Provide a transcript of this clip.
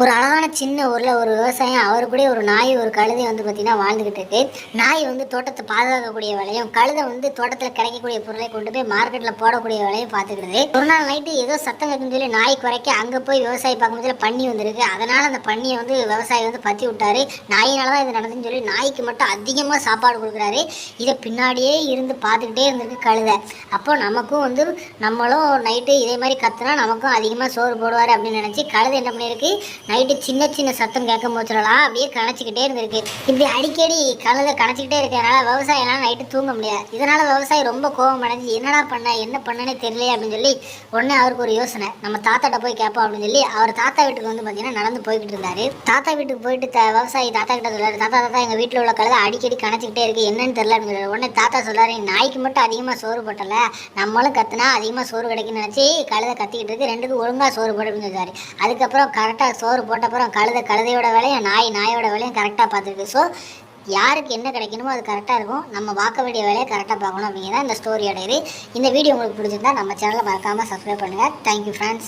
ஒரு அழகான சின்ன ஊரில் ஒரு விவசாயம் அவர் கூட ஒரு நாய் ஒரு கழுதை வந்து பார்த்திங்கன்னா வாழ்ந்துக்கிட்டு இருக்கு. நாய் வந்து தோட்டத்தை பாதுகாக்கக்கூடிய வேலையும், கழுதை வந்து தோட்டத்தில் கிடைக்கக்கூடிய பொருளை கொண்டு போய் மார்க்கெட்டில் போடக்கூடிய வேலையும் பார்த்துக்கிடுது. ஒரு நாள் நைட்டு ஏதோ சத்தம் கேட்குன்னு சொல்லி நாய் குறைக்க அங்கே போய் விவசாயி பார்க்கும்போது பன்னி வந்துருக்கு. அதனால் அந்த பன்னியை வந்து விவசாயி வந்து பற்றி விட்டாரு. நாயினால தான் இது நடந்துன்னு சொல்லி நாய்க்கு மட்டும் அதிகமாக சாப்பாடு கொடுக்குறாரு. இதை பின்னாடியே இருந்து பார்த்துக்கிட்டே இருந்திருக்கு கழுதை. அப்போ நமக்கும் வந்து நம்மளும் நைட்டு இதே மாதிரி கத்துனா நமக்கும் அதிகமாக சோறு போடுவார் அப்படின்னு நினச்சி கழுதை என்ன பண்ணியிருக்கு, நைட்டு சின்ன சின்ன சத்தம் கேட்கும் போச்சுலாம் அப்படியே கணச்சிக்கிட்டே இருந்திருக்கு. இப்படி அடிக்கடி கழுதை கணச்சிக்கிட்டே இருக்கிறதுனால விவசாயம்லாம் நைட்டு தூங்க முடியாது. இதனால் விவசாயி ரொம்ப கோபம் அடைஞ்சு என்னடா என்ன பண்ணனே தெரியலையே அப்படின்னு சொல்லி உடனே அவருக்கு ஒரு யோசனை, நம்ம தாத்தாட்ட போய் கேட்போம் அப்படின்னு சொல்லி அவர் தாத்தா வீட்டுக்கு வந்து பார்த்தீங்கன்னா நடந்து போய்கிட்டு இருந்தாரு. தாத்தா வீட்டுக்கு போயிட்டு விவசாயி தாத்தா கிட்ட சொல்றாரு, தாத்தா எங்கள் வீட்டில் உள்ள கழுதை அடிக்கடி கணச்சிக்கிட்டே இருக்கு, என்னன்னு தெரியல அப்படின்னு சொல்றாரு. உடனே தாத்தா சொல்றாரு, நாய்க்கு மட்டும் அதிகமாக சோறு போட்டல, நம்மளும் கத்துனா அதிகமாக சோறு கிடைக்குன்னு நினச்சி கழுதை கத்திக்கிட்டு இருக்கு, ரெண்டுக்கும் ஒழுங்காக சோறு போட அப்படின்னு சொல்றாரு. அதுக்கப்புறம் கரெக்டாக சோறு போட்டப்புறம் கழுதையோட வேலையும் நாயோட வேலையும் கரெக்டாக பார்த்துருக்கு. ஸோ யாருக்கு என்ன கிடைக்கணுமோ அது கரெக்டாக இருக்கும். நம்ம பார்க்க வேண்டிய வேலையை கரெக்டாக பார்க்கணும் அப்படிங்கிறத இந்த ஸ்டோரியோட இது. இந்த வீடியோ உங்களுக்கு பிடிச்சிருந்தா நம்ம சேனலை மறக்காமல் சப்ஸ்கிரைப் பண்ணுங்கள். Thank you friends.